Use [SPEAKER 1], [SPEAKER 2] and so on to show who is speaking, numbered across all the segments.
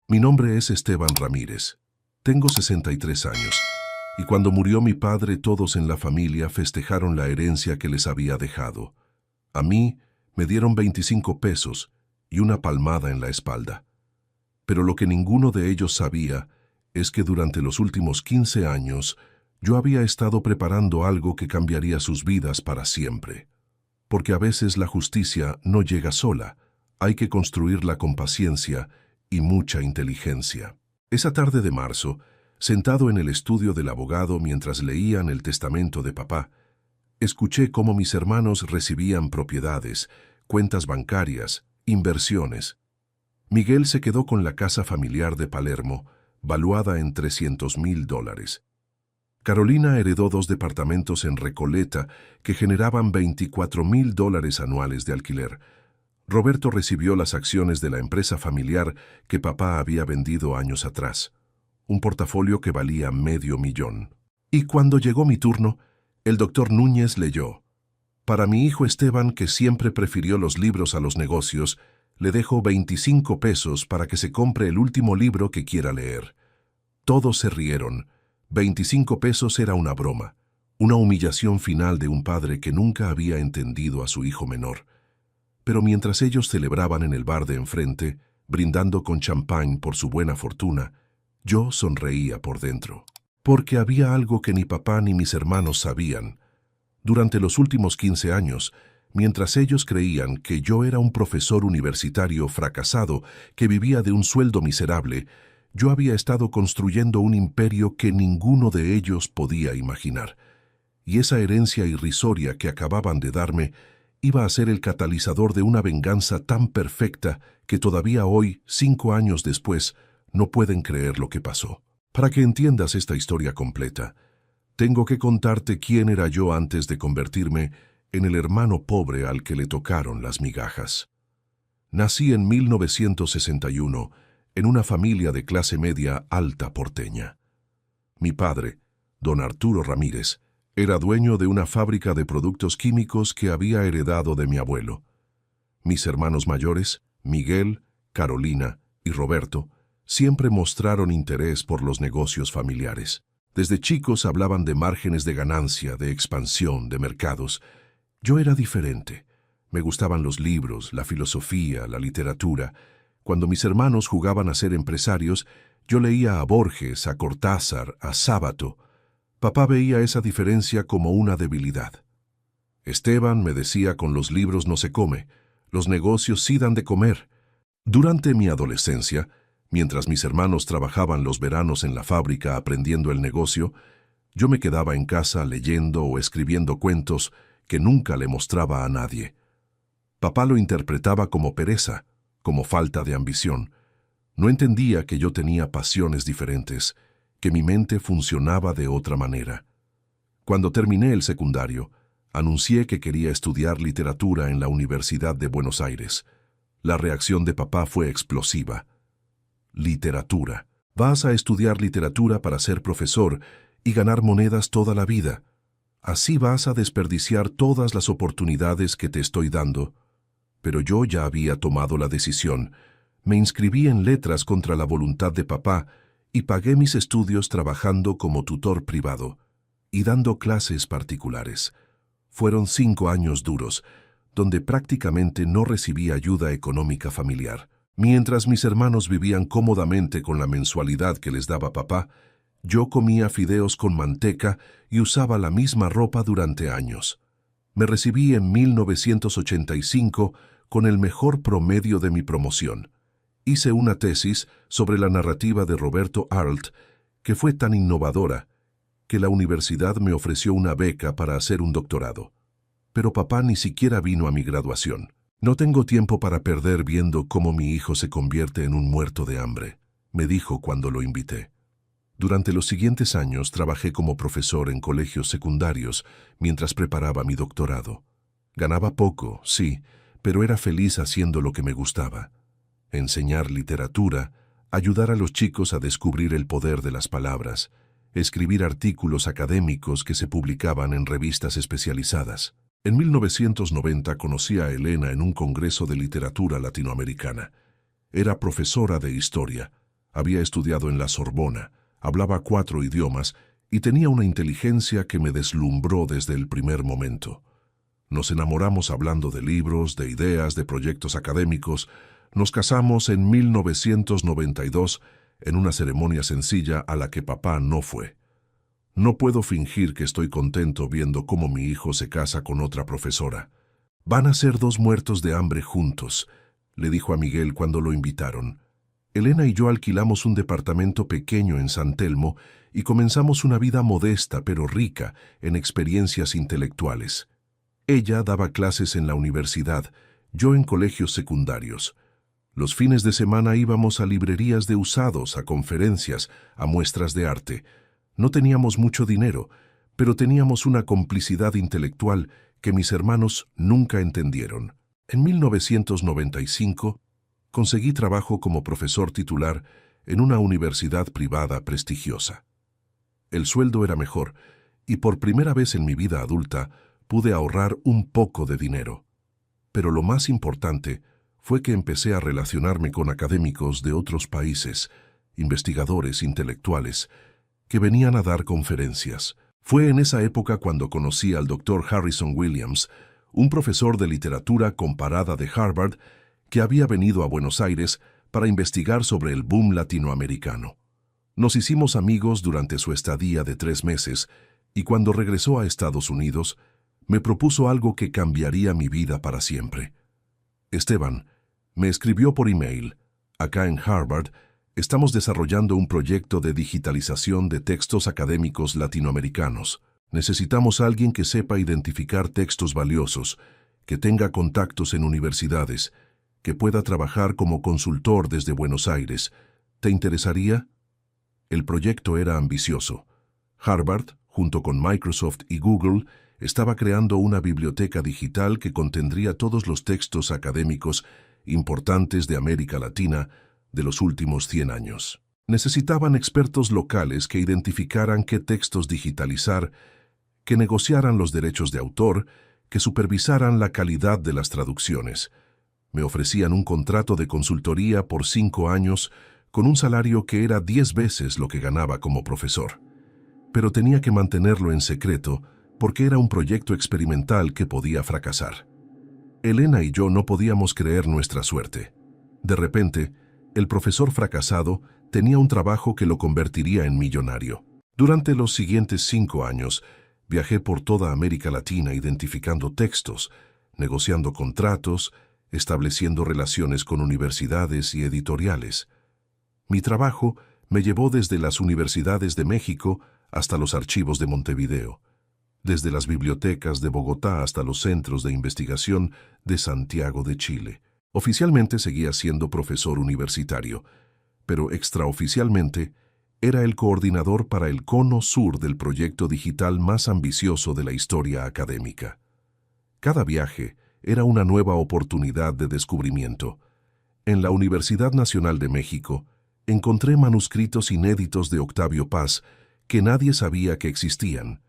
[SPEAKER 1] Mi nombre es Esteban Ramírez. Tengo 63 años, y cuando murió mi padre todos en la familia festejaron la herencia que les había dejado. A mí me dieron 25 pesos y una palmada en la espalda. Pero lo que ninguno de ellos sabía es que durante los últimos 15 años yo había estado preparando algo que cambiaría sus vidas para siempre. Porque a veces la justicia no llega sola, hay que construirla con paciencia y mucha inteligencia. Esa tarde de marzo, sentado en el estudio del abogado mientras leían el testamento de papá, escuché cómo mis hermanos recibían propiedades, cuentas bancarias, inversiones. Miguel se quedó con la casa familiar de Palermo, valuada en $300,000. Carolina heredó 2 departamentos en Recoleta que generaban $24,000 anuales de alquiler. Roberto recibió las acciones de la empresa familiar que papá había vendido años atrás, un portafolio que valía $500,000. Y cuando llegó mi turno, el doctor Núñez leyó: «Para mi hijo Esteban, que siempre prefirió los libros a los negocios, le dejo 25 pesos para que se compre el último libro que quiera leer». Todos se rieron. 25 pesos era una broma, una humillación final de un padre que nunca había entendido a su hijo menor. Pero mientras ellos celebraban en el bar de enfrente, brindando con champán por su buena fortuna, yo sonreía por dentro. Porque había algo que ni papá ni mis hermanos sabían. Durante los últimos 15 años, mientras ellos creían que yo era un profesor universitario fracasado que vivía de un sueldo miserable, yo había estado construyendo un imperio que ninguno de ellos podía imaginar. Y esa herencia irrisoria que acababan de darme iba a ser el catalizador de una venganza tan perfecta que todavía hoy, 5 años después, no pueden creer lo que pasó. Para que entiendas esta historia completa, tengo que contarte quién era yo antes de convertirme en el hermano pobre al que le tocaron las migajas. Nací en 1961 en una familia de clase media alta porteña. Mi padre, don Arturo Ramírez, era dueño de una fábrica de productos químicos que había heredado de mi abuelo. Mis hermanos mayores, Miguel, Carolina y Roberto, siempre mostraron interés por los negocios familiares. Desde chicos hablaban de márgenes de ganancia, de expansión, de mercados. Yo era diferente. Me gustaban los libros, la filosofía, la literatura. Cuando mis hermanos jugaban a ser empresarios, yo leía a Borges, a Cortázar, a Sábato. Papá veía esa diferencia como una debilidad. Esteban, me decía, con los libros no se come, los negocios sí dan de comer. Durante mi adolescencia, mientras mis hermanos trabajaban los veranos en la fábrica aprendiendo el negocio, yo me quedaba en casa leyendo o escribiendo cuentos que nunca le mostraba a nadie. Papá lo interpretaba como pereza, como falta de ambición. No entendía que yo tenía pasiones diferentes, que mi mente funcionaba de otra manera. Cuando terminé el secundario, anuncié que quería estudiar literatura en la Universidad de Buenos Aires. La reacción de papá fue explosiva. Literatura. Vas a estudiar literatura para ser profesor y ganar monedas toda la vida. Así vas a desperdiciar todas las oportunidades que te estoy dando. Pero yo ya había tomado la decisión. Me inscribí en letras contra la voluntad de papá y pagué mis estudios trabajando como tutor privado y dando clases particulares. Fueron 5 años duros, donde prácticamente no recibí ayuda económica familiar. Mientras mis hermanos vivían cómodamente con la mensualidad que les daba papá, yo comía fideos con manteca y usaba la misma ropa durante años. Me recibí en 1985 con el mejor promedio de mi promoción. Hice una tesis sobre la narrativa de Roberto Arlt, que fue tan innovadora que la universidad me ofreció una beca para hacer un doctorado. Pero papá ni siquiera vino a mi graduación. «No tengo tiempo para perder viendo cómo mi hijo se convierte en un muerto de hambre», me dijo cuando lo invité. Durante los siguientes años trabajé como profesor en colegios secundarios mientras preparaba mi doctorado. Ganaba poco, sí, pero era feliz haciendo lo que me gustaba. Enseñar literatura, ayudar a los chicos a descubrir el poder de las palabras, escribir artículos académicos que se publicaban en revistas especializadas. En 1990 conocí a Elena en un congreso de literatura latinoamericana. Era profesora de historia. Había estudiado en la Sorbona, hablaba 4 idiomas y tenía una inteligencia que me deslumbró desde el primer momento. Nos enamoramos hablando de libros, de ideas, de proyectos académicos. Nos casamos en 1992 en una ceremonia sencilla a la que papá no fue. No puedo fingir que estoy contento viendo cómo mi hijo se casa con otra profesora. Van a ser 2 muertos de hambre juntos, le dijo a Miguel cuando lo invitaron. Elena y yo alquilamos un departamento pequeño en San Telmo y comenzamos una vida modesta pero rica en experiencias intelectuales. Ella daba clases en la universidad, yo en colegios secundarios. Los fines de semana íbamos a librerías de usados, a conferencias, a muestras de arte. No teníamos mucho dinero, pero teníamos una complicidad intelectual que mis hermanos nunca entendieron. En 1995, conseguí trabajo como profesor titular en una universidad privada prestigiosa. El sueldo era mejor, y por primera vez en mi vida adulta pude ahorrar un poco de dinero. Pero lo más importante fue que empecé a relacionarme con académicos de otros países, investigadores intelectuales, que venían a dar conferencias. Fue en esa época cuando conocí al Dr. Harrison Williams, un profesor de literatura comparada de Harvard, que había venido a Buenos Aires para investigar sobre el boom latinoamericano. Nos hicimos amigos durante su estadía de 3 meses, y cuando regresó a Estados Unidos, me propuso algo que cambiaría mi vida para siempre. Esteban me escribió por email: acá en Harvard, estamos desarrollando un proyecto de digitalización de textos académicos latinoamericanos. Necesitamos a alguien que sepa identificar textos valiosos, que tenga contactos en universidades, que pueda trabajar como consultor desde Buenos Aires. ¿Te interesaría? El proyecto era ambicioso. Harvard, junto con Microsoft y Google, estaba creando una biblioteca digital que contendría todos los textos académicos importantes de América Latina de los últimos 100 años. Necesitaban expertos locales que identificaran qué textos digitalizar, que negociaran los derechos de autor, que supervisaran la calidad de las traducciones. Me ofrecían un contrato de consultoría por 5 años con un salario que era 10 veces lo que ganaba como profesor. Pero tenía que mantenerlo en secreto porque era un proyecto experimental que podía fracasar. Elena y yo no podíamos creer nuestra suerte. De repente, el profesor fracasado tenía un trabajo que lo convertiría en millonario. Durante los siguientes 5 años, viajé por toda América Latina identificando textos, negociando contratos, estableciendo relaciones con universidades y editoriales. Mi trabajo me llevó desde las universidades de México hasta los archivos de Montevideo, desde las bibliotecas de Bogotá hasta los centros de investigación de Santiago de Chile. Oficialmente seguía siendo profesor universitario, pero extraoficialmente era el coordinador para el cono sur del proyecto digital más ambicioso de la historia académica. Cada viaje era una nueva oportunidad de descubrimiento. En la Universidad Nacional de México encontré manuscritos inéditos de Octavio Paz que nadie sabía que existían.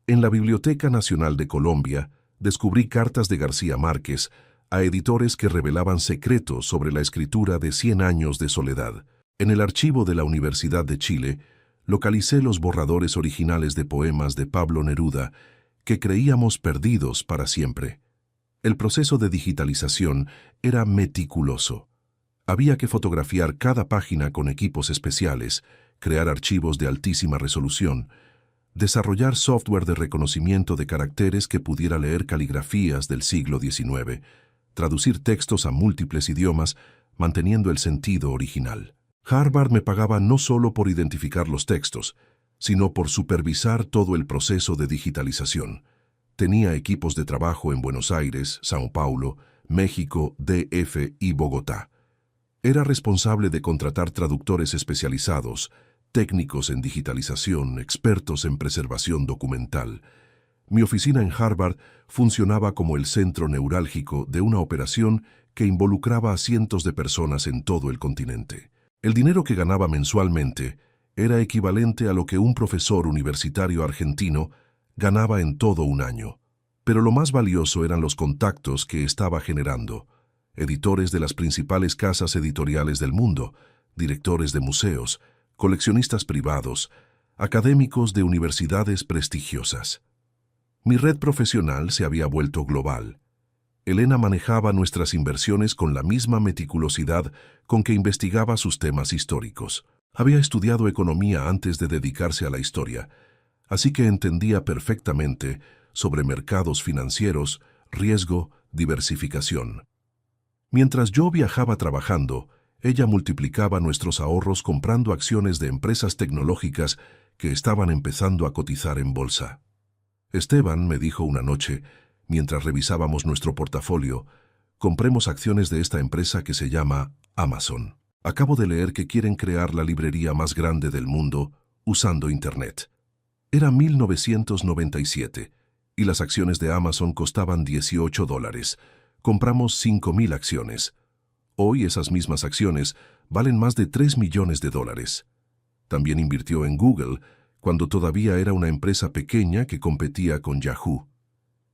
[SPEAKER 1] En la Biblioteca Nacional de Colombia descubrí cartas de García Márquez a editores que revelaban secretos sobre la escritura de 100 años de soledad. En el archivo de la Universidad de Chile localicé los borradores originales de poemas de Pablo Neruda que creíamos perdidos para siempre. El proceso de digitalización era meticuloso. Había que fotografiar cada página con equipos especiales, crear archivos de altísima resolución, desarrollar software de reconocimiento de caracteres que pudiera leer caligrafías del siglo XIX, traducir textos a múltiples idiomas, manteniendo el sentido original. Harvard me pagaba no solo por identificar los textos, sino por supervisar todo el proceso de digitalización. Tenía equipos de trabajo en Buenos Aires, Sao Paulo, México, DF y Bogotá. Era responsable de contratar traductores especializados, técnicos en digitalización, expertos en preservación documental. Mi oficina en Harvard funcionaba como el centro neurálgico de una operación que involucraba a cientos de personas en todo el continente. El dinero que ganaba mensualmente era equivalente a lo que un profesor universitario argentino ganaba en todo un año. Pero lo más valioso eran los contactos que estaba generando. Editores de las principales casas editoriales del mundo, directores de museos, coleccionistas privados, académicos de universidades prestigiosas. Mi red profesional se había vuelto global. Elena manejaba nuestras inversiones con la misma meticulosidad con que investigaba sus temas históricos. Había estudiado economía antes de dedicarse a la historia, así que entendía perfectamente sobre mercados financieros, riesgo, diversificación. Mientras yo viajaba trabajando, ella multiplicaba nuestros ahorros comprando acciones de empresas tecnológicas que estaban empezando a cotizar en bolsa. Esteban me dijo una noche, mientras revisábamos nuestro portafolio, compremos acciones de esta empresa que se llama Amazon. Acabo de leer que quieren crear la librería más grande del mundo usando Internet. Era 1997 y las acciones de Amazon costaban $18. Compramos 5,000 acciones. Hoy esas mismas acciones valen más de $3 millones. También invirtió en Google cuando todavía era una empresa pequeña que competía con Yahoo.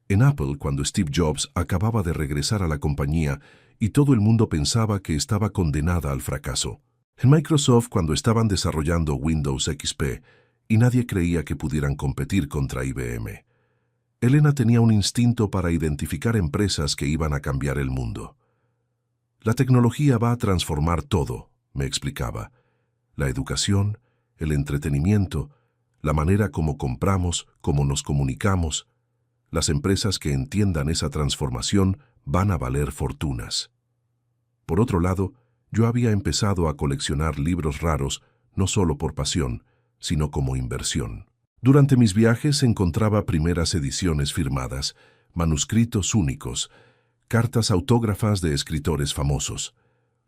[SPEAKER 1] En Apple cuando Steve Jobs acababa de regresar a la compañía y todo el mundo pensaba que estaba condenada al fracaso. En Microsoft cuando estaban desarrollando Windows XP y nadie creía que pudieran competir contra IBM. Elena tenía un instinto para identificar empresas que iban a cambiar el mundo. La tecnología va a transformar todo, me explicaba. La educación, el entretenimiento, la manera como compramos, cómo nos comunicamos. Las empresas que entiendan esa transformación van a valer fortunas. Por otro lado, yo había empezado a coleccionar libros raros, no solo por pasión, sino como inversión. Durante mis viajes encontraba primeras ediciones firmadas, manuscritos únicos, cartas autógrafas de escritores famosos.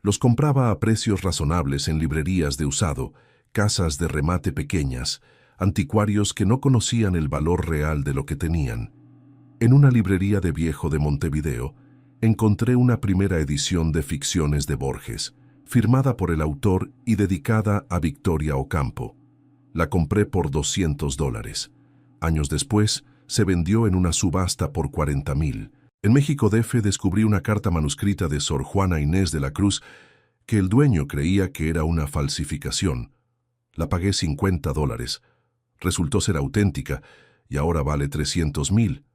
[SPEAKER 1] Los compraba a precios razonables en librerías de usado, casas de remate pequeñas, anticuarios que no conocían el valor real de lo que tenían. En una librería de viejo de Montevideo, encontré una primera edición de Ficciones de Borges, firmada por el autor y dedicada a Victoria Ocampo. La compré por $200. Años después, se vendió en una subasta por 40,000. En México DF descubrí una carta manuscrita de Sor Juana Inés de la Cruz que el dueño creía que era una falsificación. La pagué $50. Resultó ser auténtica y ahora vale 300,000.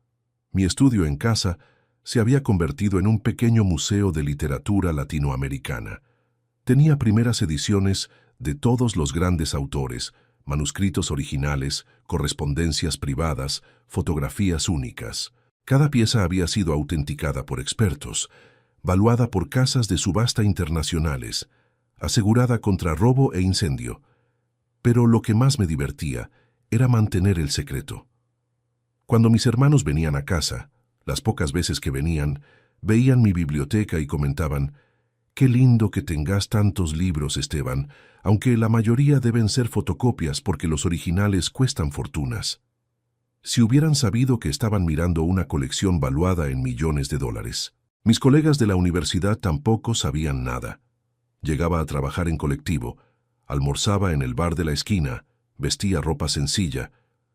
[SPEAKER 1] Mi estudio en casa se había convertido en un pequeño museo de literatura latinoamericana. Tenía primeras ediciones de todos los grandes autores, manuscritos originales, correspondencias privadas, fotografías únicas. Cada pieza había sido autenticada por expertos, valuada por casas de subasta internacionales, asegurada contra robo e incendio. Pero lo que más me divertía era mantener el secreto. Cuando mis hermanos venían a casa, las pocas veces que venían, veían mi biblioteca y comentaban: «Qué lindo que tengas tantos libros, Esteban, aunque la mayoría deben ser fotocopias porque los originales cuestan fortunas». Si hubieran sabido que estaban mirando una colección valuada en millones de dólares. Mis colegas de la universidad tampoco sabían nada. Llegaba a trabajar en colectivo, almorzaba en el bar de la esquina, vestía ropa sencilla.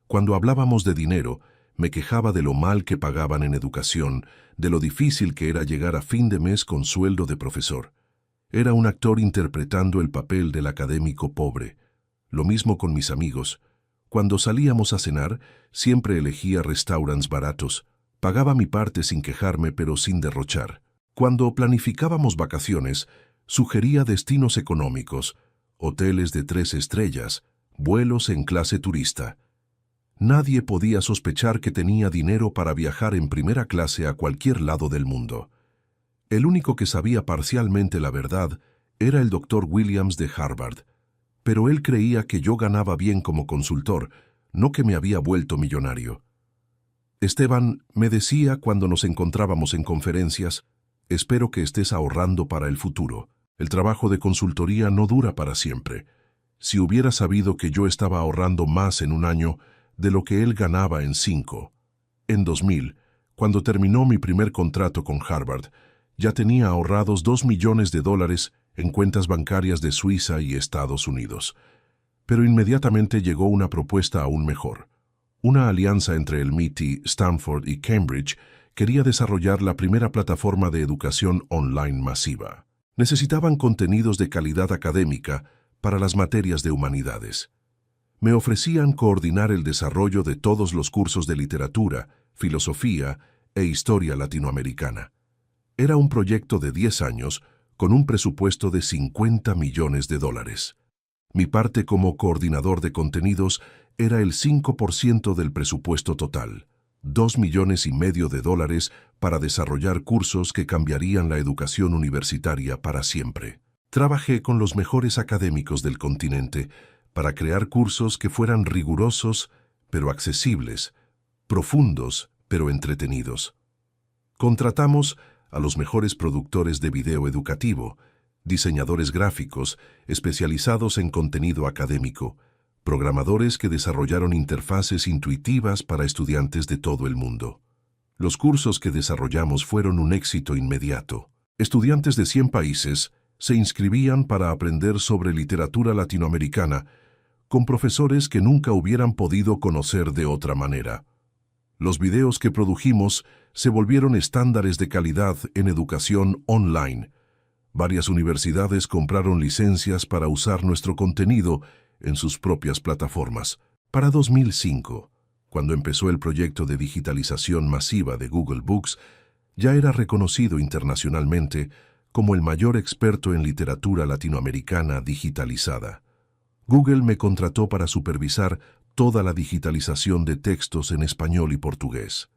[SPEAKER 1] Cuando hablábamos de dinero, me quejaba de lo mal que pagaban en educación, de lo difícil que era llegar a fin de mes con sueldo de profesor. Era un actor interpretando el papel del académico pobre. Lo mismo con mis amigos. Cuando salíamos a cenar, siempre elegía restaurantes baratos. Pagaba mi parte sin quejarme, pero sin derrochar. Cuando planificábamos vacaciones, sugería destinos económicos, hoteles de 3 estrellas, vuelos en clase turista. Nadie podía sospechar que tenía dinero para viajar en primera clase a cualquier lado del mundo. El único que sabía parcialmente la verdad era el Dr. Williams de Harvard, pero él creía que yo ganaba bien como consultor, no que me había vuelto millonario. Esteban me decía cuando nos encontrábamos en conferencias: «Espero que estés ahorrando para el futuro. El trabajo de consultoría no dura para siempre». Si hubiera sabido que yo estaba ahorrando más en un año de lo que él ganaba en 5. En 2000, cuando terminó mi primer contrato con Harvard, ya tenía ahorrados $2 millones en cuentas bancarias de Suiza y Estados Unidos. Pero inmediatamente llegó una propuesta aún mejor. Una alianza entre el MIT, Stanford y Cambridge quería desarrollar la primera plataforma de educación online masiva. Necesitaban contenidos de calidad académica para las materias de humanidades. Me ofrecían coordinar el desarrollo de todos los cursos de literatura, filosofía e historia latinoamericana. Era un proyecto de 10 años con un presupuesto de $50 millones. Mi parte como coordinador de contenidos era el 5% del presupuesto total, $2,5 millones para desarrollar cursos que cambiarían la educación universitaria para siempre. Trabajé con los mejores académicos del continente para crear cursos que fueran rigurosos pero accesibles, profundos pero entretenidos. Contratamos a los mejores productores de video educativo, diseñadores gráficos especializados en contenido académico, programadores que desarrollaron interfaces intuitivas para estudiantes de todo el mundo. Los cursos que desarrollamos fueron un éxito inmediato. Estudiantes de 100 países se inscribían para aprender sobre literatura latinoamericana con profesores que nunca hubieran podido conocer de otra manera. Los videos que produjimos se volvieron estándares de calidad en educación online. Varias universidades compraron licencias para usar nuestro contenido en sus propias plataformas. Para 2005, cuando empezó el proyecto de digitalización masiva de Google Books, ya era reconocido internacionalmente como el mayor experto en literatura latinoamericana digitalizada. Google me contrató para supervisar toda la digitalización de textos en español y portugués.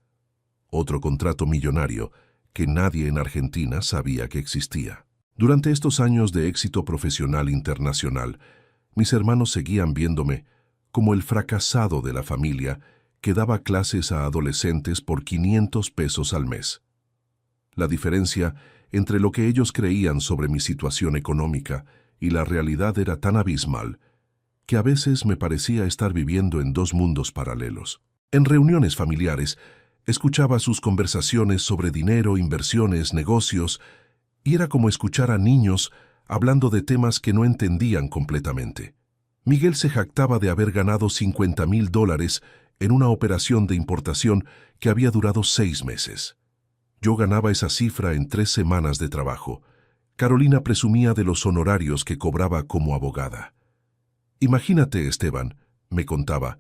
[SPEAKER 1] Otro contrato millonario que nadie en Argentina sabía que existía. Durante estos años de éxito profesional internacional, mis hermanos seguían viéndome como el fracasado de la familia que daba clases a adolescentes por $500 al mes. La diferencia entre lo que ellos creían sobre mi situación económica y la realidad era tan abismal que a veces me parecía estar viviendo en dos mundos paralelos. En reuniones familiares, escuchaba sus conversaciones sobre dinero, inversiones, negocios, y era como escuchar a niños hablando de temas que no entendían completamente. Miguel se jactaba de haber ganado $50,000 en una operación de importación que había durado 6 meses. Yo ganaba esa cifra en 3 semanas de trabajo. Carolina presumía de los honorarios que cobraba como abogada. Imagínate, Esteban, me contaba,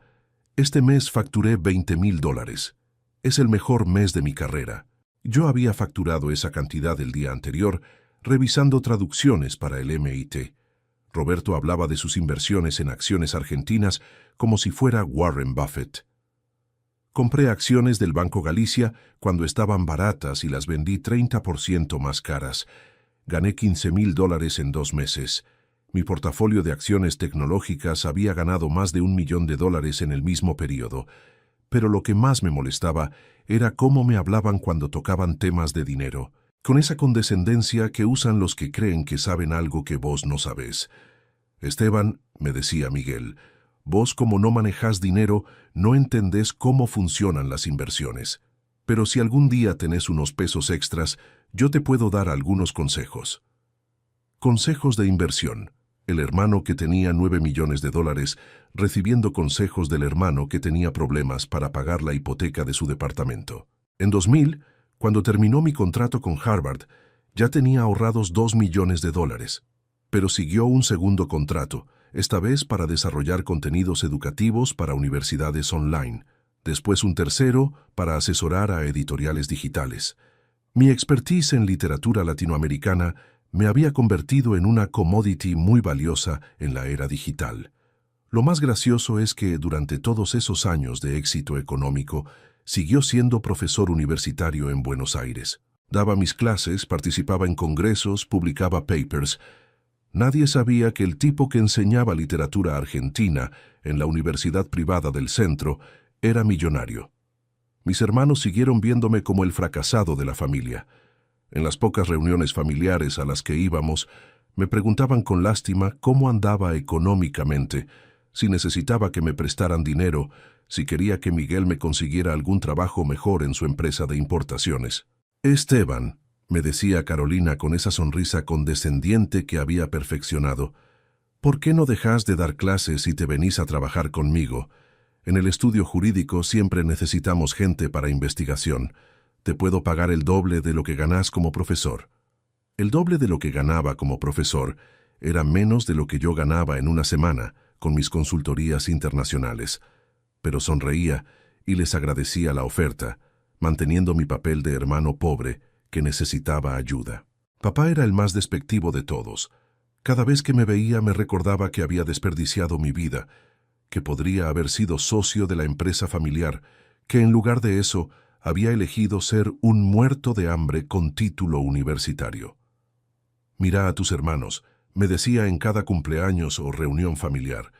[SPEAKER 1] este mes facturé $20,000. Es el mejor mes de mi carrera. Yo había facturado esa cantidad el día anterior, revisando traducciones para el MIT. Roberto hablaba de sus inversiones en acciones argentinas como si fuera Warren Buffett. Compré acciones del Banco Galicia cuando estaban baratas y las vendí 30% más caras. Gané $15,000 en 2 meses. Mi portafolio de acciones tecnológicas había ganado más de $1 millón en el mismo periodo. Pero lo que más me molestaba era cómo me hablaban cuando tocaban temas de dinero, con esa condescendencia que usan los que creen que saben algo que vos no sabés. Esteban, me decía Miguel, vos como no manejás dinero, no entendés cómo funcionan las inversiones. Pero si algún día tenés unos pesos extras, yo te puedo dar algunos consejos. Consejos de inversión. El hermano que tenía $9 millones recibiendo consejos del hermano que tenía problemas para pagar la hipoteca de su departamento. En 2000, cuando terminó mi contrato con Harvard, ya tenía ahorrados $2 millones, pero siguió un segundo contrato, esta vez para desarrollar contenidos educativos para universidades online, después un tercero para asesorar a editoriales digitales. Mi expertise en literatura latinoamericana me había convertido en una commodity muy valiosa en la era digital. Lo más gracioso es que durante todos esos años de éxito económico, siguió siendo profesor universitario en Buenos Aires. Daba mis clases, participaba en congresos, publicaba papers. Nadie sabía que el tipo que enseñaba literatura argentina en la universidad privada del centro era millonario. Mis hermanos siguieron viéndome como el fracasado de la familia. En las pocas reuniones familiares a las que íbamos, me preguntaban con lástima cómo andaba económicamente, si necesitaba que me prestaran dinero, si quería que Miguel me consiguiera algún trabajo mejor en su empresa de importaciones. Esteban, me decía Carolina con esa sonrisa condescendiente que había perfeccionado, ¿por qué no dejas de dar clases y te venís a trabajar conmigo? En el estudio jurídico siempre necesitamos gente para investigación. Te puedo pagar el doble de lo que ganás como profesor. El doble de lo que ganaba como profesor era menos de lo que yo ganaba en una semana con mis consultorías internacionales. Pero sonreía y les agradecía la oferta, manteniendo mi papel de hermano pobre que necesitaba ayuda. Papá era el más despectivo de todos. Cada vez que me veía me recordaba que había desperdiciado mi vida, que podría haber sido socio de la empresa familiar, que en lugar de eso había elegido ser un muerto de hambre con título universitario. Mira a tus hermanos, me decía en cada cumpleaños o reunión familiar.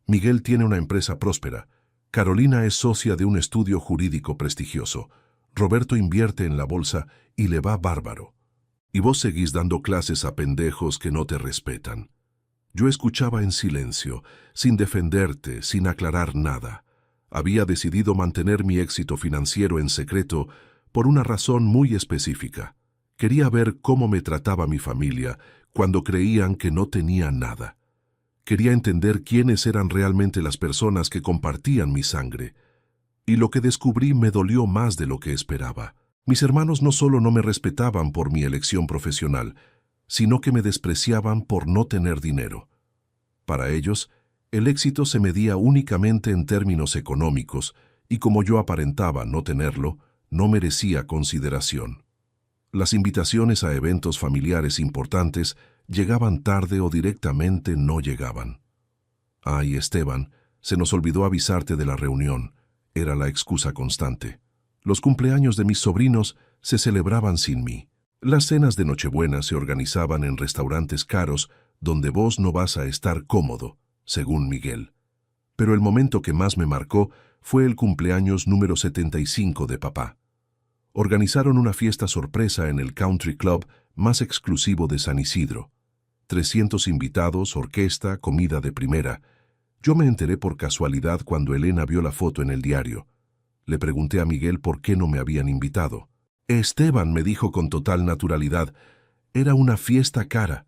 [SPEAKER 1] Miguel tiene una empresa próspera. Carolina es socia de un estudio jurídico prestigioso. Roberto invierte en la bolsa y le va bárbaro. Y vos seguís dando clases a pendejos que no te respetan. Yo escuchaba en silencio, sin defenderte, sin aclarar nada. Había decidido mantener mi éxito financiero en secreto por una razón muy específica. Quería ver cómo me trataba mi familia cuando creían que no tenía nada. Quería entender quiénes eran realmente las personas que compartían mi sangre. Y lo que descubrí me dolió más de lo que esperaba. Mis hermanos no solo no me respetaban por mi elección profesional, sino que me despreciaban por no tener dinero. Para ellos, el éxito se medía únicamente en términos económicos, y como yo aparentaba no tenerlo, no merecía consideración. Las invitaciones a eventos familiares importantes llegaban tarde o directamente no llegaban. Ay, Esteban, se nos olvidó avisarte de la reunión. Era la excusa constante. Los cumpleaños de mis sobrinos se celebraban sin mí. Las cenas de Nochebuena se organizaban en restaurantes caros donde vos no vas a estar cómodo, según Miguel. Pero el momento que más me marcó fue el cumpleaños número 75 de papá. Organizaron una fiesta sorpresa en el country club más exclusivo de San Isidro. 300 invitados, orquesta, comida de primera. Yo me enteré por casualidad cuando Elena vio la foto en el diario. Le pregunté a Miguel por qué no me habían invitado. Esteban, me dijo con total naturalidad, era una fiesta cara.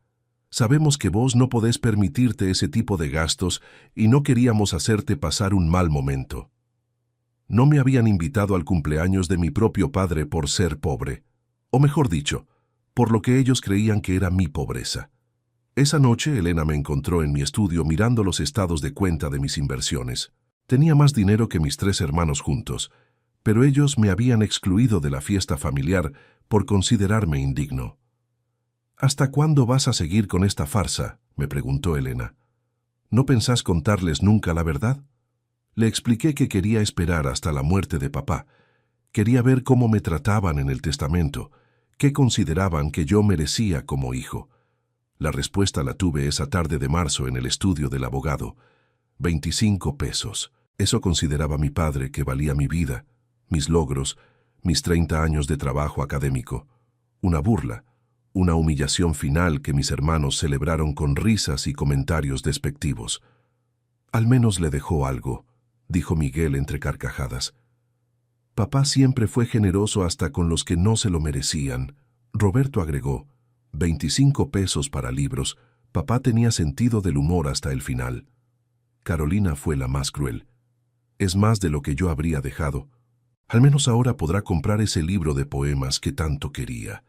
[SPEAKER 1] Sabemos que vos no podés permitirte ese tipo de gastos y no queríamos hacerte pasar un mal momento. No me habían invitado al cumpleaños de mi propio padre por ser pobre, o mejor dicho, por lo que ellos creían que era mi pobreza. Esa noche Elena me encontró en mi estudio mirando los estados de cuenta de mis inversiones. Tenía más dinero que mis 3 hermanos juntos, pero ellos me habían excluido de la fiesta familiar por considerarme indigno. ¿Hasta cuándo vas a seguir con esta farsa?, me preguntó Elena. ¿No pensás contarles nunca la verdad? Le expliqué que quería esperar hasta la muerte de papá. Quería ver cómo me trataban en el testamento, qué consideraban que yo merecía como hijo. La respuesta la tuve esa tarde de marzo en el estudio del abogado. 25 pesos. Eso consideraba mi padre que valía mi vida, mis logros, mis 30 años de trabajo académico. Una burla, una humillación final que mis hermanos celebraron con risas y comentarios despectivos. Al menos le dejó algo, dijo Miguel entre carcajadas. Papá siempre fue generoso hasta con los que no se lo merecían. Roberto agregó, 25 pesos para libros. Papá tenía sentido del humor hasta el final. Carolina fue la más cruel. Es más de lo que yo habría dejado. Al menos ahora podrá comprar ese libro de poemas que tanto quería.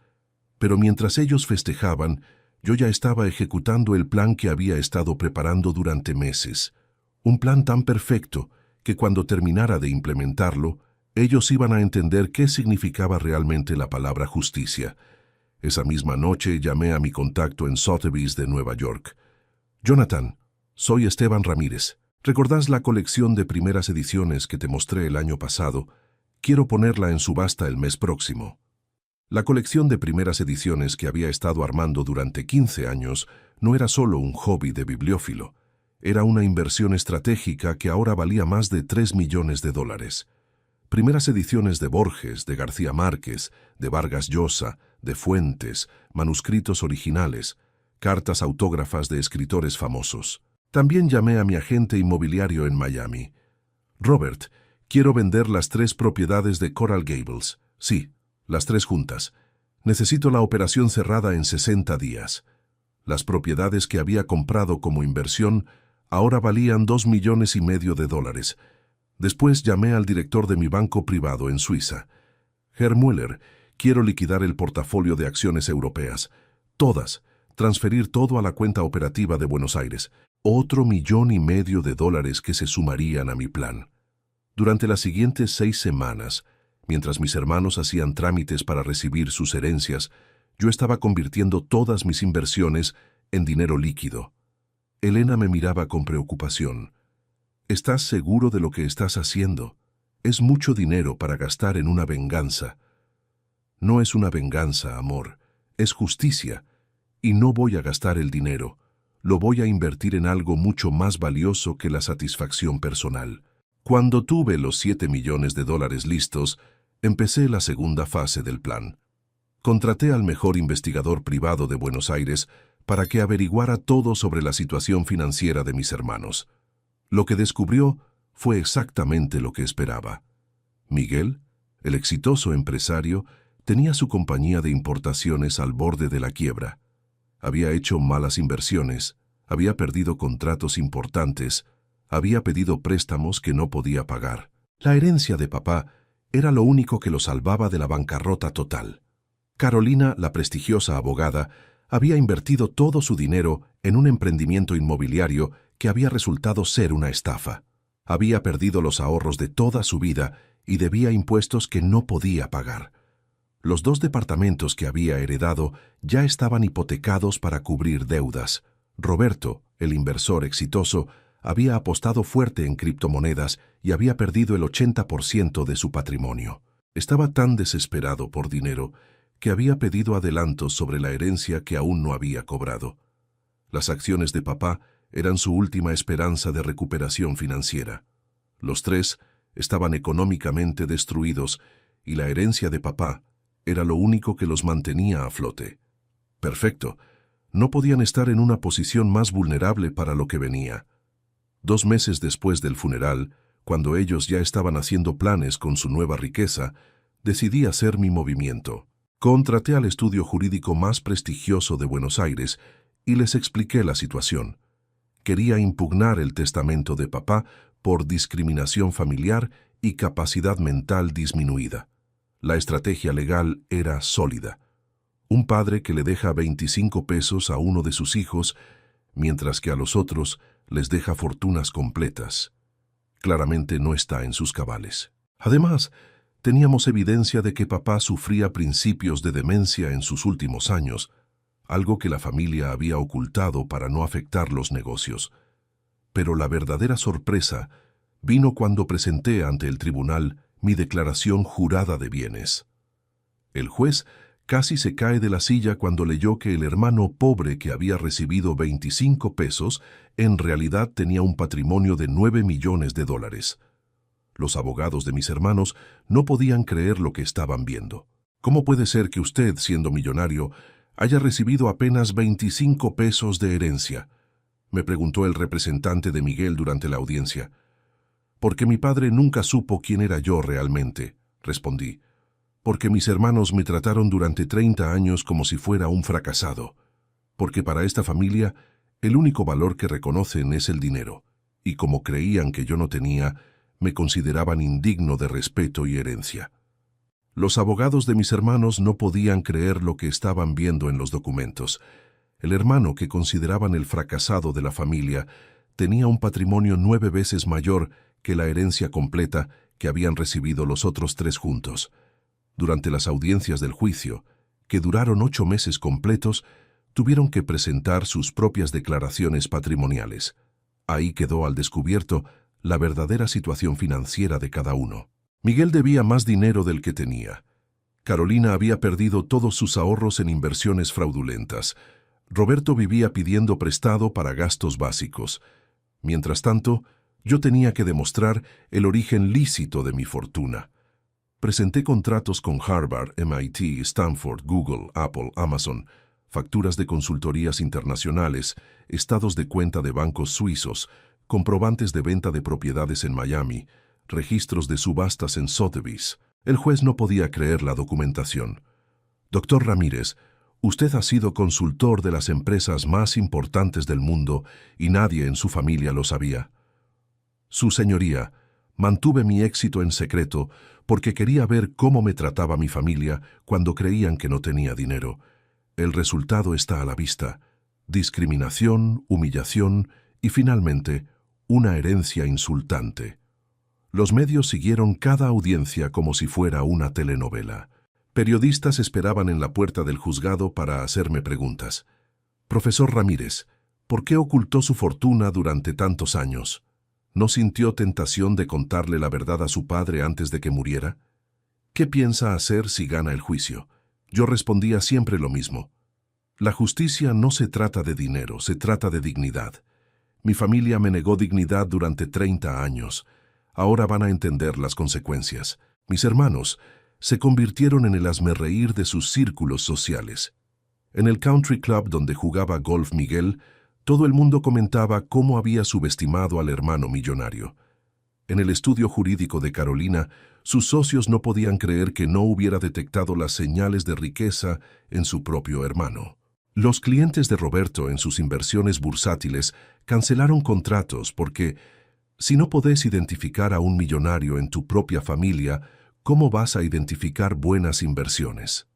[SPEAKER 1] Pero mientras ellos festejaban, yo ya estaba ejecutando el plan que había estado preparando durante meses. Un plan tan perfecto que cuando terminara de implementarlo, ellos iban a entender qué significaba realmente la palabra justicia. Esa misma noche llamé a mi contacto en Sotheby's de Nueva York. Jonathan, soy Esteban Ramírez. ¿Recordás la colección de primeras ediciones que te mostré el año pasado? Quiero ponerla en subasta el mes próximo. La colección de primeras ediciones que había estado armando durante 15 años no era solo un hobby de bibliófilo. Era una inversión estratégica que ahora valía más de $3 millones. Primeras ediciones de Borges, de García Márquez, de Vargas Llosa, de Fuentes, manuscritos originales, cartas autógrafas de escritores famosos. También llamé a mi agente inmobiliario en Miami. Robert, quiero vender las 3 propiedades de Coral Gables. Sí, las 3 juntas. Necesito la operación cerrada en 60 días. Las propiedades que había comprado como inversión ahora valían $2,5 millones. Después llamé al director de mi banco privado en Suiza. Herr Müller, quiero liquidar el portafolio de acciones europeas. todas, transferir todo a la cuenta operativa de Buenos Aires, otro $1,500,000 que se sumarían a mi plan. Durante las siguientes 6 semanas, mientras mis hermanos hacían trámites para recibir sus herencias, yo estaba convirtiendo todas mis inversiones en dinero líquido. Elena me miraba con preocupación. ¿Estás seguro de lo que estás haciendo? Es mucho dinero para gastar en una venganza. No es una venganza, amor, es justicia. Y no voy a gastar el dinero, lo voy a invertir en algo mucho más valioso que la satisfacción personal. Cuando tuve los $7 millones listos, empecé la segunda fase del plan. Contraté al mejor investigador privado de Buenos Aires para que averiguara todo sobre la situación financiera de mis hermanos. Lo que descubrió fue exactamente lo que esperaba. Miguel, el exitoso empresario, tenía su compañía de importaciones al borde de la quiebra. Había hecho malas inversiones, había perdido contratos importantes, había pedido préstamos que no podía pagar. La herencia de papá era lo único que lo salvaba de la bancarrota total. Carolina, la prestigiosa abogada, había invertido todo su dinero en un emprendimiento inmobiliario que había resultado ser una estafa. Había perdido los ahorros de toda su vida y debía impuestos que no podía pagar. Los 2 departamentos que había heredado ya estaban hipotecados para cubrir deudas. Roberto, el inversor exitoso, había apostado fuerte en criptomonedas y había perdido el 80% de su patrimonio. Estaba tan desesperado por dinero que había pedido adelantos sobre la herencia que aún no había cobrado. Las acciones de papá eran su última esperanza de recuperación financiera. Los 3 estaban económicamente destruidos y la herencia de papá era lo único que los mantenía a flote. Perfecto. No podían estar en una posición más vulnerable para lo que venía. 2 meses después del funeral, cuando ellos ya estaban haciendo planes con su nueva riqueza, decidí hacer mi movimiento. Contraté al estudio jurídico más prestigioso de Buenos Aires y les expliqué la situación. Quería impugnar el testamento de papá por discriminación familiar y capacidad mental disminuida. La estrategia legal era sólida. Un padre que le deja 25 pesos a uno de sus hijos, mientras que a los otros les deja fortunas completas. Claramente no está en sus cabales. Además, teníamos evidencia de que papá sufría principios de demencia en sus últimos años, algo que la familia había ocultado para no afectar los negocios. Pero la verdadera sorpresa vino cuando presenté ante el tribunal mi declaración jurada de bienes. El juez casi se cae de la silla cuando leyó que el hermano pobre que había recibido 25 pesos en realidad tenía un patrimonio de $9 millones. Los abogados de mis hermanos no podían creer lo que estaban viendo. ¿Cómo puede ser que usted, siendo millonario, haya recibido apenas 25 pesos de herencia?, me preguntó el representante de Miguel durante la audiencia. Porque mi padre nunca supo quién era yo realmente, respondí. Porque mis hermanos me trataron durante 30 años como si fuera un fracasado. Porque para esta familia, el único valor que reconocen es el dinero. Y como creían que yo no tenía, me consideraban indigno de respeto y herencia. Los abogados de mis hermanos no podían creer lo que estaban viendo en los documentos. El hermano que consideraban el fracasado de la familia tenía un patrimonio 9 veces mayor que la herencia completa que habían recibido los otros 3 juntos. Durante las audiencias del juicio, que duraron 8 meses completos, tuvieron que presentar sus propias declaraciones patrimoniales. Ahí quedó al descubierto la verdadera situación financiera de cada uno. Miguel debía más dinero del que tenía. Carolina había perdido todos sus ahorros en inversiones fraudulentas. Roberto vivía pidiendo prestado para gastos básicos. Mientras tanto, yo tenía que demostrar el origen lícito de mi fortuna. Presenté contratos con Harvard, MIT, Stanford, Google, Apple, Amazon, facturas de consultorías internacionales, estados de cuenta de bancos suizos, comprobantes de venta de propiedades en Miami, registros de subastas en Sotheby's. El juez no podía creer la documentación. Doctor Ramírez, usted ha sido consultor de las empresas más importantes del mundo y nadie en su familia lo sabía. Su señoría, mantuve mi éxito en secreto porque quería ver cómo me trataba mi familia cuando creían que no tenía dinero. El resultado está a la vista: discriminación, humillación y, finalmente, una herencia insultante. Los medios siguieron cada audiencia como si fuera una telenovela. Periodistas esperaban en la puerta del juzgado para hacerme preguntas. «Profesor Ramírez, ¿por qué ocultó su fortuna durante tantos años? ¿No sintió tentación de contarle la verdad a su padre antes de que muriera? ¿Qué piensa hacer si gana el juicio?» Yo respondía siempre lo mismo: la justicia no se trata de dinero, se trata de dignidad. Mi familia me negó dignidad durante 30 años. Ahora van a entender las consecuencias. Mis hermanos se convirtieron en el hazmerreír de sus círculos sociales. En el country club donde jugaba golf Miguel, todo el mundo comentaba cómo había subestimado al hermano millonario. En el estudio jurídico de Carolina, sus socios no podían creer que no hubiera detectado las señales de riqueza en su propio hermano. Los clientes de Roberto en sus inversiones bursátiles cancelaron contratos porque, si no podés identificar a un millonario en tu propia familia, ¿cómo vas a identificar buenas inversiones?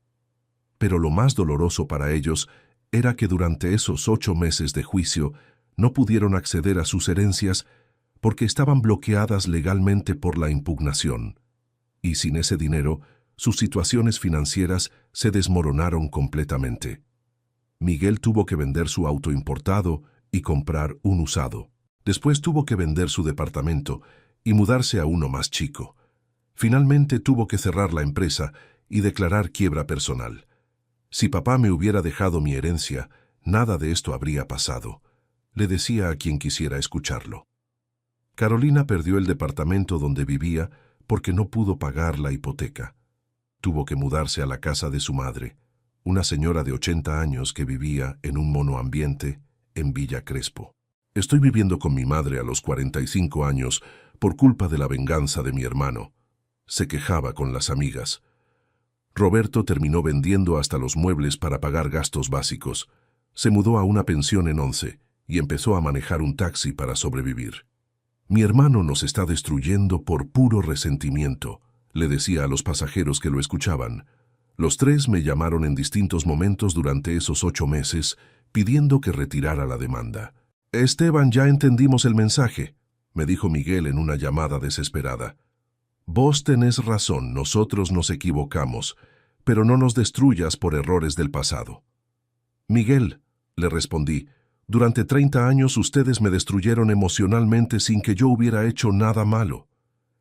[SPEAKER 1] Pero lo más doloroso para ellos era que durante esos 8 meses de juicio no pudieron acceder a sus herencias porque estaban bloqueadas legalmente por la impugnación. Y sin ese dinero, sus situaciones financieras se desmoronaron completamente. Miguel tuvo que vender su auto importado y comprar un usado. Después tuvo que vender su departamento y mudarse a uno más chico. Finalmente tuvo que cerrar la empresa y declarar quiebra personal. Si papá me hubiera dejado mi herencia, nada de esto habría pasado, le decía a quien quisiera escucharlo. Carolina perdió el departamento donde vivía porque no pudo pagar la hipoteca. Tuvo que mudarse a la casa de su madre, una señora de 80 años que vivía en un monoambiente en Villa Crespo. Estoy viviendo con mi madre a los 45 años por culpa de la venganza de mi hermano, se quejaba con las amigas. Roberto terminó vendiendo hasta los muebles para pagar gastos básicos. Se mudó a una pensión en Once y empezó a manejar un taxi para sobrevivir. Mi hermano nos está destruyendo por puro resentimiento, le decía a los pasajeros que lo escuchaban. Los 3 me llamaron en distintos momentos durante esos 8 meses pidiendo que retirara la demanda. Esteban, ya entendimos el mensaje, me dijo Miguel en una llamada desesperada. Vos tenés razón, nosotros nos equivocamos, pero no nos destruyas por errores del pasado. Miguel, le respondí, durante 30 años ustedes me destruyeron emocionalmente sin que yo hubiera hecho nada malo.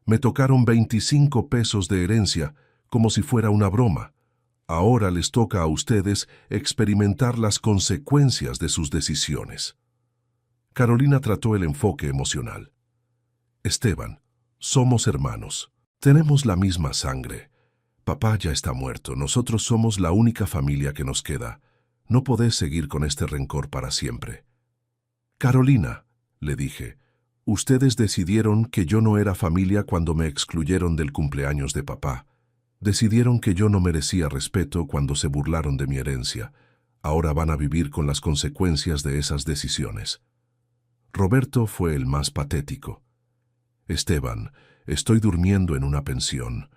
[SPEAKER 1] Me tocaron 25 pesos de herencia, como si fuera una broma. Ahora les toca a ustedes experimentar las consecuencias de sus decisiones. Carolina trató el enfoque emocional. Esteban, somos hermanos. Tenemos la misma sangre. Papá ya está muerto. Nosotros somos la única familia que nos queda. No podés seguir con este rencor para siempre. Carolina, le dije, ustedes decidieron que yo no era familia cuando me excluyeron del cumpleaños de papá. Decidieron que yo no merecía respeto cuando se burlaron de mi herencia. Ahora van a vivir con las consecuencias de esas decisiones. Roberto fue el más patético. Esteban, estoy durmiendo en una pensión.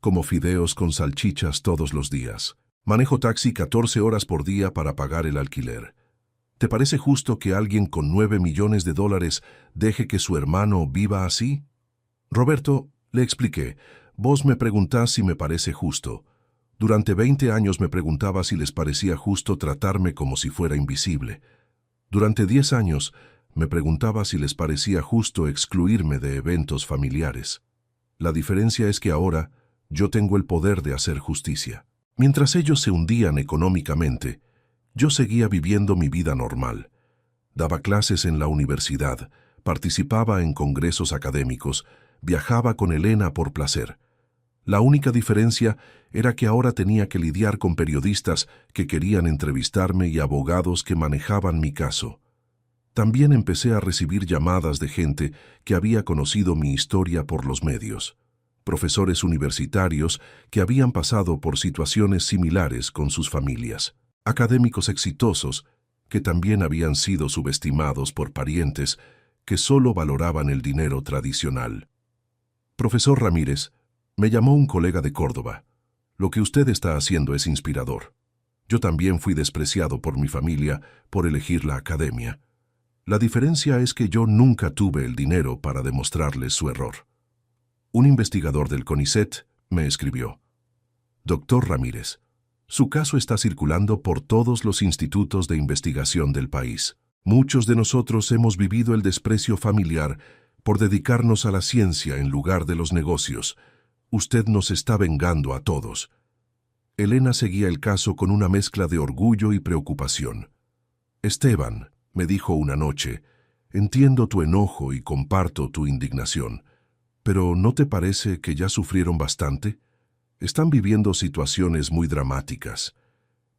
[SPEAKER 1] Como fideos con salchichas todos los días. Manejo taxi 14 horas por día para pagar el alquiler. ¿Te parece justo que alguien con $9 millones deje que su hermano viva así? Roberto, le expliqué, vos me preguntás si me parece justo. Durante 20 años me preguntaba si les parecía justo tratarme como si fuera invisible. Durante 10 años me preguntaba si les parecía justo excluirme de eventos familiares. La diferencia es que ahora yo tengo el poder de hacer justicia. Mientras ellos se hundían económicamente, yo seguía viviendo mi vida normal. Daba clases en la universidad, participaba en congresos académicos, viajaba con Elena por placer. La única diferencia era que ahora tenía que lidiar con periodistas que querían entrevistarme y abogados que manejaban mi caso. También empecé a recibir llamadas de gente que había conocido mi historia por los medios. Profesores universitarios que habían pasado por situaciones similares con sus familias. Académicos exitosos que también habían sido subestimados por parientes que solo valoraban el dinero tradicional. Profesor Ramírez, me llamó un colega de Córdoba. Lo que usted está haciendo es inspirador. Yo también fui despreciado por mi familia por elegir la academia. La diferencia es que yo nunca tuve el dinero para demostrarles su error. Un investigador del CONICET me escribió: Doctor Ramírez, su caso está circulando por todos los institutos de investigación del país. Muchos de nosotros hemos vivido el desprecio familiar por dedicarnos a la ciencia en lugar de los negocios. Usted nos está vengando a todos. Elena seguía el caso con una mezcla de orgullo y preocupación. Esteban, me dijo una noche, entiendo tu enojo y comparto tu indignación, pero ¿no te parece que ya sufrieron bastante? Están viviendo situaciones muy dramáticas.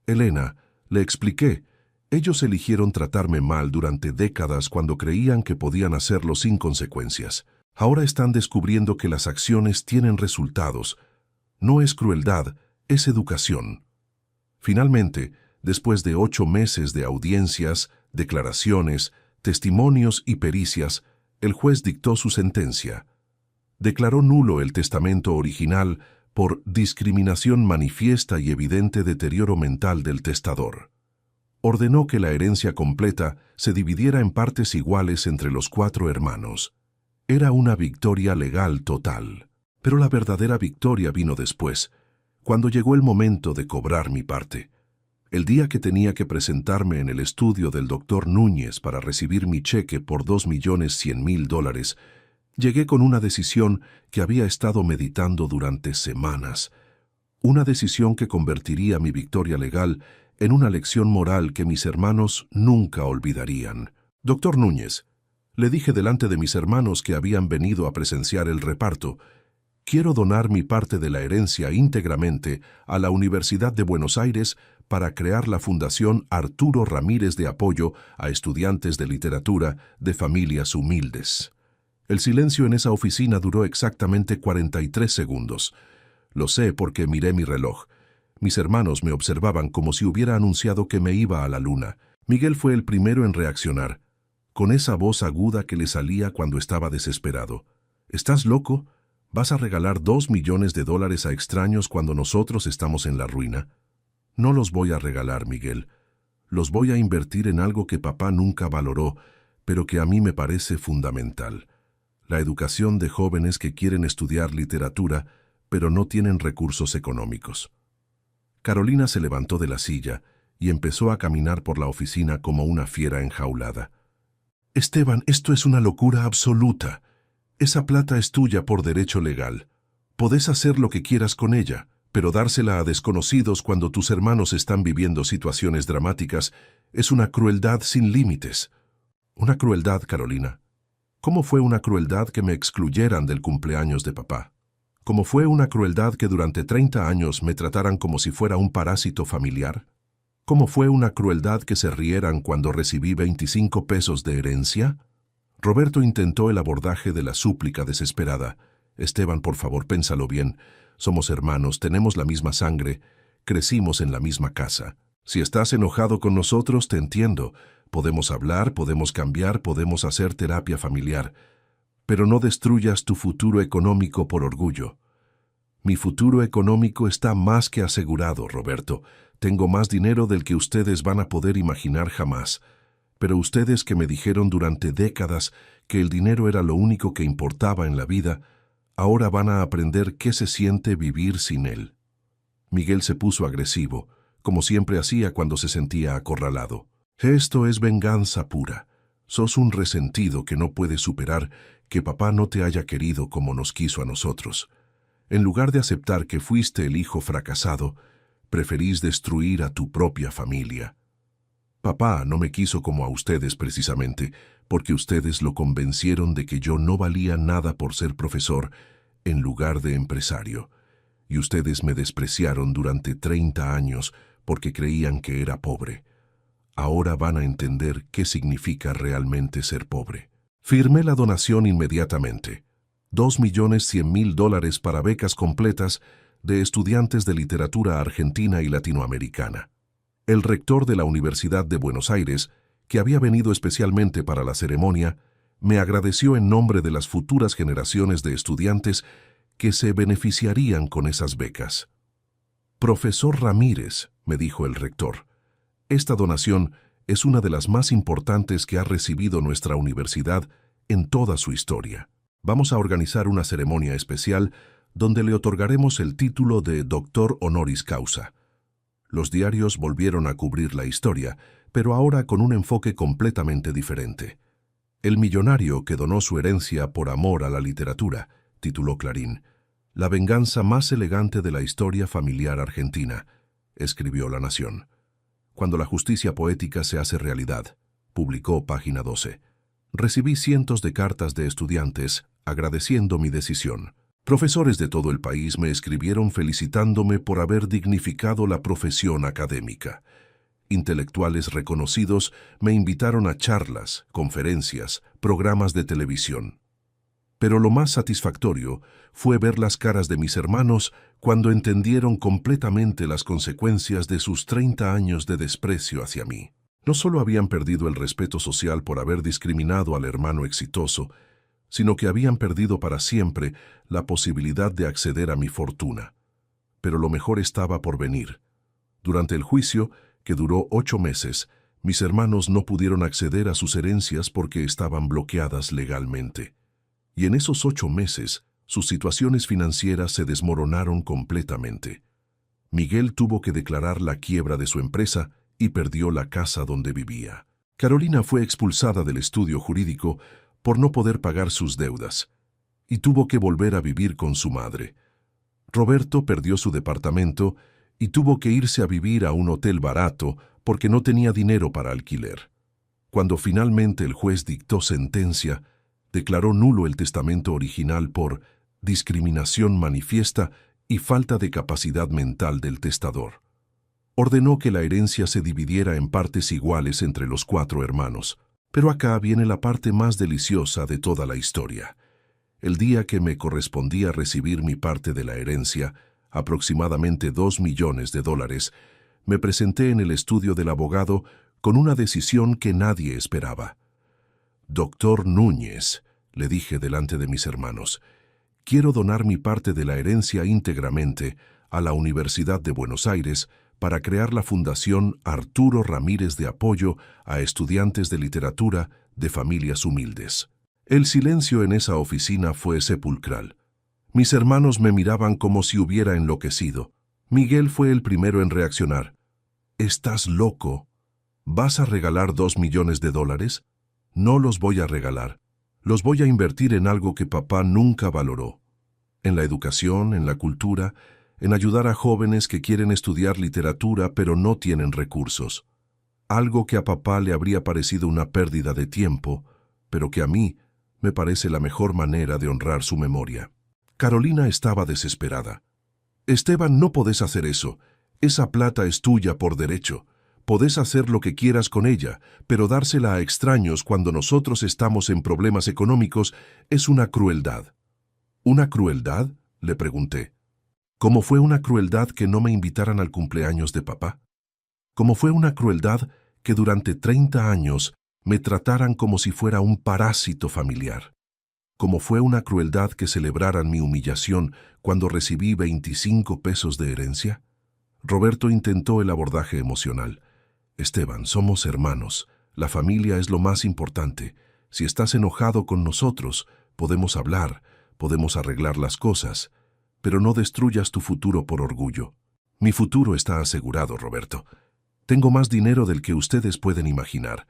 [SPEAKER 1] Elena, le expliqué, ellos eligieron tratarme mal durante décadas cuando creían que podían hacerlo sin consecuencias. Ahora están descubriendo que las acciones tienen resultados. No es crueldad, es educación. Finalmente, después de 8 meses de audiencias, declaraciones, testimonios y pericias, el juez dictó su sentencia. Declaró nulo el testamento original por discriminación manifiesta y evidente deterioro mental del testador. Ordenó que la herencia completa se dividiera en partes iguales entre los 4 hermanos. Era una victoria legal total. Pero la verdadera victoria vino después, cuando llegó el momento de cobrar mi parte. El día que tenía que presentarme en el estudio del doctor Núñez para recibir mi cheque por $2.100.000, llegué con una decisión que había estado meditando durante semanas. Una decisión que convertiría mi victoria legal en una lección moral que mis hermanos nunca olvidarían. Doctor Núñez, le dije delante de mis hermanos que habían venido a presenciar el reparto, quiero donar mi parte de la herencia íntegramente a la Universidad de Buenos Aires para crear la Fundación Arturo Ramírez de apoyo a estudiantes de literatura de familias humildes. El silencio en esa oficina duró exactamente 43 segundos. Lo sé porque miré mi reloj. Mis hermanos me observaban como si hubiera anunciado que me iba a la luna. Miguel fue el primero en reaccionar, con esa voz aguda que le salía cuando estaba desesperado. ¿Estás loco? ¿Vas a regalar $2 millones a extraños cuando nosotros estamos en la ruina? No los voy a regalar, Miguel. Los voy a invertir en algo que papá nunca valoró, pero que a mí me parece fundamental. La educación de jóvenes que quieren estudiar literatura, pero no tienen recursos económicos. Carolina se levantó de la silla y empezó a caminar por la oficina como una fiera enjaulada. Esteban, esto es una locura absoluta. Esa plata es tuya por derecho legal. Podés hacer lo que quieras con ella, pero dársela a desconocidos cuando tus hermanos están viviendo situaciones dramáticas es una crueldad sin límites. Una crueldad, Carolina. ¿Cómo fue una crueldad que me excluyeran del cumpleaños de papá? ¿Cómo fue una crueldad que durante 30 años me trataran como si fuera un parásito familiar? ¿Cómo fue una crueldad que se rieran cuando recibí 25 pesos de herencia? Roberto intentó el abordaje de la súplica desesperada. Esteban, por favor, pénsalo bien. Somos hermanos, tenemos la misma sangre, crecimos en la misma casa. Si estás enojado con nosotros, te entiendo. Podemos hablar, podemos cambiar, podemos hacer terapia familiar. Pero no destruyas tu futuro económico por orgullo. Mi futuro económico está más que asegurado, Roberto. Tengo más dinero del que ustedes van a poder imaginar jamás. Pero ustedes que me dijeron durante décadas que el dinero era lo único que importaba en la vida, ahora van a aprender qué se siente vivir sin él. Miguel se puso agresivo, como siempre hacía cuando se sentía acorralado. Esto es venganza pura. Sos un resentido que no puede superar que papá no te haya querido como nos quiso a nosotros. En lugar de aceptar que fuiste el hijo fracasado, preferís destruir a tu propia familia. Papá no me quiso como a ustedes precisamente, porque ustedes lo convencieron de que yo no valía nada por ser profesor en lugar de empresario. Y ustedes me despreciaron durante 30 años porque creían que era pobre. Ahora van a entender qué significa realmente ser pobre. Firmé la donación inmediatamente. $2.100.000 para becas completas de estudiantes de literatura argentina y latinoamericana. El rector de la Universidad de Buenos Aires, que había venido especialmente para la ceremonia, me agradeció en nombre de las futuras generaciones de estudiantes que se beneficiarían con esas becas. Profesor Ramírez, me dijo el rector. Esta donación es una de las más importantes que ha recibido nuestra universidad en toda su historia. Vamos a organizar una ceremonia especial donde le otorgaremos el título de Doctor Honoris Causa. Los diarios volvieron a cubrir la historia, pero ahora con un enfoque completamente diferente. El millonario que donó su herencia por amor a la literatura, tituló Clarín. La venganza más elegante de la historia familiar argentina, escribió La Nación. Cuando la justicia poética se hace realidad, publicó Página 12. Recibí cientos de cartas de estudiantes agradeciendo mi decisión. Profesores de todo el país me escribieron felicitándome por haber dignificado la profesión académica. Intelectuales reconocidos me invitaron a charlas, conferencias, programas de televisión. Pero lo más satisfactorio fue ver las caras de mis hermanos cuando entendieron completamente las consecuencias de sus 30 años de desprecio hacia mí. No solo habían perdido el respeto social por haber discriminado al hermano exitoso, sino que habían perdido para siempre la posibilidad de acceder a mi fortuna. Pero lo mejor estaba por venir. Durante el juicio, que duró 8 meses, mis hermanos no pudieron acceder a sus herencias porque estaban bloqueadas legalmente. Y en esos 8 meses, sus situaciones financieras se desmoronaron completamente. Miguel tuvo que declarar la quiebra de su empresa y perdió la casa donde vivía. Carolina fue expulsada del estudio jurídico por no poder pagar sus deudas, y tuvo que volver a vivir con su madre. Roberto perdió su departamento y tuvo que irse a vivir a un hotel barato porque no tenía dinero para alquiler. Cuando finalmente el juez dictó sentencia, declaró nulo el testamento original por discriminación manifiesta y falta de capacidad mental del testador. Ordenó que la herencia se dividiera en partes iguales entre los 4 hermanos. Pero acá viene la parte más deliciosa de toda la historia. El día que me correspondía recibir mi parte de la herencia, aproximadamente $2 millones, me presenté en el estudio del abogado con una decisión que nadie esperaba. «Doctor Núñez», le dije delante de mis hermanos, «quiero donar mi parte de la herencia íntegramente a la Universidad de Buenos Aires para crear la Fundación Arturo Ramírez de apoyo a estudiantes de literatura de familias humildes». El silencio en esa oficina fue sepulcral. Mis hermanos me miraban como si hubiera enloquecido. Miguel fue el primero en reaccionar. «¿Estás loco? ¿Vas a regalar $2 millones? No los voy a regalar. Los voy a invertir en algo que papá nunca valoró. En la educación, en la cultura, en ayudar a jóvenes que quieren estudiar literatura pero no tienen recursos. Algo que a papá le habría parecido una pérdida de tiempo, pero que a mí me parece la mejor manera de honrar su memoria». Carolina estaba desesperada. «Esteban, no podés hacer eso. Esa plata es tuya por derecho. Podés hacer lo que quieras con ella, pero dársela a extraños cuando nosotros estamos en problemas económicos es una crueldad». «¿Una crueldad?», le pregunté. «¿Cómo fue una crueldad que no me invitaran al cumpleaños de papá? ¿Cómo fue una crueldad que durante 30 años me trataran como si fuera un parásito familiar? ¿Cómo fue una crueldad que celebraran mi humillación cuando recibí 25 pesos de herencia?» Roberto intentó el abordaje emocional. «Esteban, somos hermanos. La familia es lo más importante. Si estás enojado con nosotros, podemos hablar, podemos arreglar las cosas, pero no destruyas tu futuro por orgullo». «Mi futuro está asegurado, Roberto. Tengo más dinero del que ustedes pueden imaginar.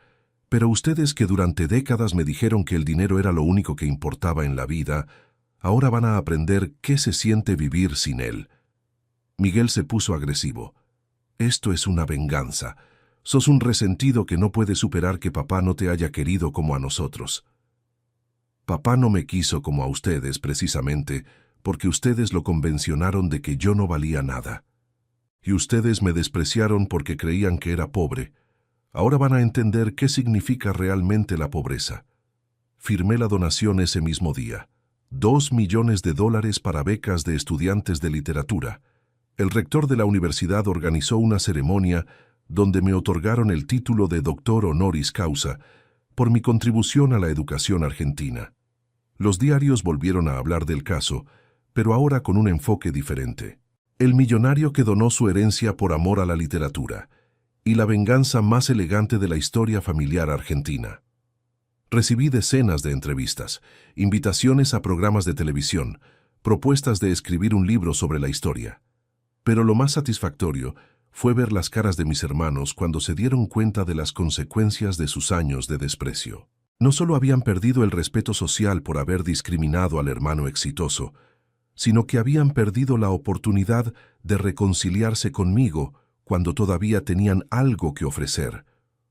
[SPEAKER 1] Pero ustedes que durante décadas me dijeron que el dinero era lo único que importaba en la vida, ahora van a aprender qué se siente vivir sin él». Miguel se puso agresivo. «Esto es una venganza. Sos un resentido que no puede superar que papá no te haya querido como a nosotros». «Papá no me quiso como a ustedes precisamente porque ustedes lo convencionaron de que yo no valía nada. Y ustedes me despreciaron porque creían que era pobre. Ahora van a entender qué significa realmente la pobreza». Firmé la donación ese mismo día. $2 millones para becas de estudiantes de literatura. El rector de la universidad organizó una ceremonia donde me otorgaron el título de Doctor Honoris Causa por mi contribución a la educación argentina. Los diarios volvieron a hablar del caso, pero ahora con un enfoque diferente. El millonario que donó su herencia por amor a la literatura y la venganza más elegante de la historia familiar argentina. Recibí decenas de entrevistas, invitaciones a programas de televisión, propuestas de escribir un libro sobre la historia. Pero lo más satisfactorio fue ver las caras de mis hermanos cuando se dieron cuenta de las consecuencias de sus años de desprecio. No solo habían perdido el respeto social por haber discriminado al hermano exitoso, sino que habían perdido la oportunidad de reconciliarse conmigo cuando todavía tenían algo que ofrecer,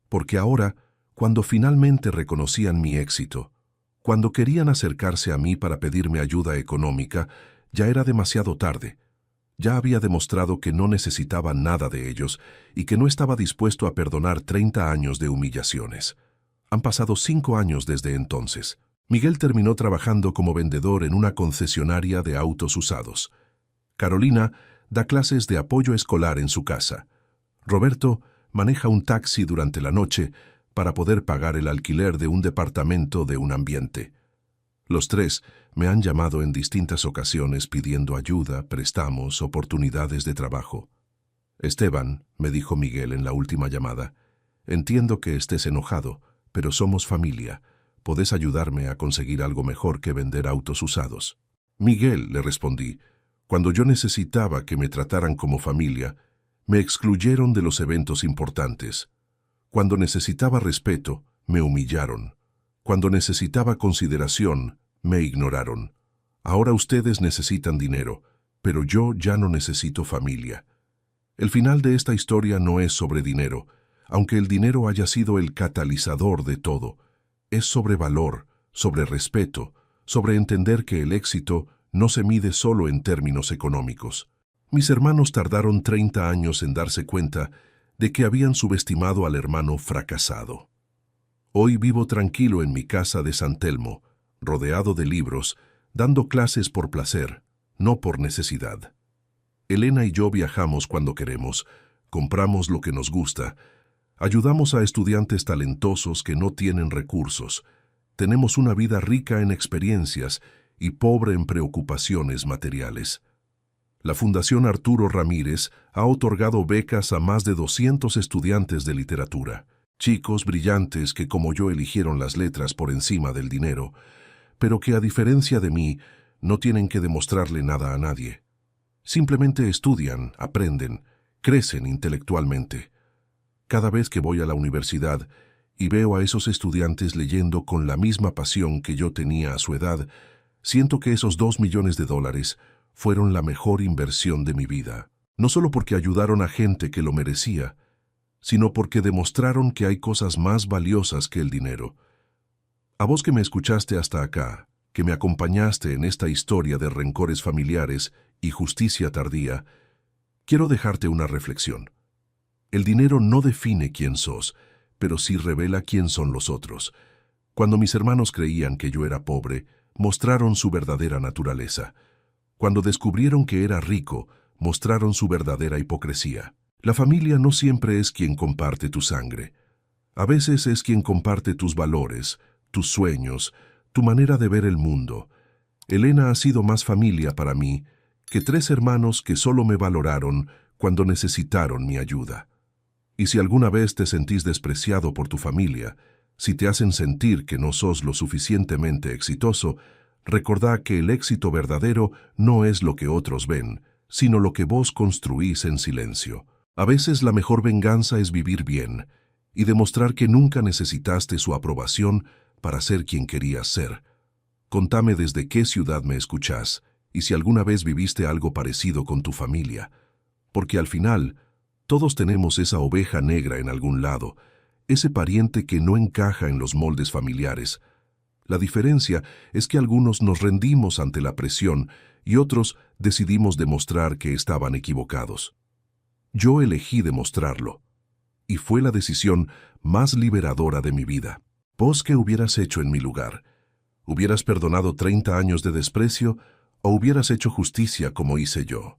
[SPEAKER 1] porque ahora, cuando finalmente reconocían mi éxito, cuando querían acercarse a mí para pedirme ayuda económica, ya era demasiado tarde. Ya había demostrado que no necesitaba nada de ellos y que no estaba dispuesto a perdonar 30 años de humillaciones. Han pasado 5 años desde entonces. Miguel terminó trabajando como vendedor en una concesionaria de autos usados. Carolina da clases de apoyo escolar en su casa. Roberto maneja un taxi durante la noche para poder pagar el alquiler de un departamento de un ambiente. Los tres me han llamado en distintas ocasiones pidiendo ayuda, préstamos, oportunidades de trabajo. Esteban, me dijo Miguel en la última llamada, entiendo que estés enojado, pero somos familia. ¿Podés ayudarme a conseguir algo mejor que vender autos usados? Miguel, le respondí, cuando yo necesitaba que me trataran como familia, me excluyeron de los eventos importantes. Cuando necesitaba respeto, me humillaron. Cuando necesitaba consideración, me ignoraron. Ahora ustedes necesitan dinero, pero yo ya no necesito familia. El final de esta historia no es sobre dinero, aunque el dinero haya sido el catalizador de todo. Es sobre valor, sobre respeto, sobre entender que el éxito no se mide solo en términos económicos. Mis hermanos tardaron 30 años en darse cuenta de que habían subestimado al hermano fracasado. Hoy vivo tranquilo en mi casa de San Telmo, rodeado de libros, dando clases por placer, no por necesidad. Elena y yo viajamos cuando queremos, compramos lo que nos gusta, ayudamos a estudiantes talentosos que no tienen recursos. Tenemos una vida rica en experiencias y pobre en preocupaciones materiales. La Fundación Arturo Ramírez ha otorgado becas a más de 200 estudiantes de literatura, chicos brillantes que como yo eligieron las letras por encima del dinero, pero que a diferencia de mí no tienen que demostrarle nada a nadie. Simplemente estudian, aprenden, crecen intelectualmente. Cada vez que voy a la universidad y veo a esos estudiantes leyendo con la misma pasión que yo tenía a su edad, siento que esos $2 millones fueron la mejor inversión de mi vida. No solo porque ayudaron a gente que lo merecía, sino porque demostraron que hay cosas más valiosas que el dinero. A vos que me escuchaste hasta acá, que me acompañaste en esta historia de rencores familiares y justicia tardía, quiero dejarte una reflexión. El dinero no define quién sos, pero sí revela quién son los otros. Cuando mis hermanos creían que yo era pobre, mostraron su verdadera naturaleza. Cuando descubrieron que era rico, mostraron su verdadera hipocresía. La familia no siempre es quien comparte tu sangre. A veces es quien comparte tus valores, tus sueños, tu manera de ver el mundo. Elena ha sido más familia para mí que 3 hermanos que solo me valoraron cuando necesitaron mi ayuda. Y si alguna vez te sentís despreciado por tu familia, si te hacen sentir que no sos lo suficientemente exitoso, recordá que el éxito verdadero no es lo que otros ven, sino lo que vos construís en silencio. A veces la mejor venganza es vivir bien y demostrar que nunca necesitaste su aprobación para ser quien querías ser. Contame desde qué ciudad me escuchás y si alguna vez viviste algo parecido con tu familia, porque al final todos tenemos esa oveja negra en algún lado, ese pariente que no encaja en los moldes familiares. La diferencia es que algunos nos rendimos ante la presión y otros decidimos demostrar que estaban equivocados. Yo elegí demostrarlo, y fue la decisión más liberadora de mi vida. ¿Vos qué hubieras hecho en mi lugar? ¿Hubieras perdonado 30 años de desprecio o hubieras hecho justicia como hice yo?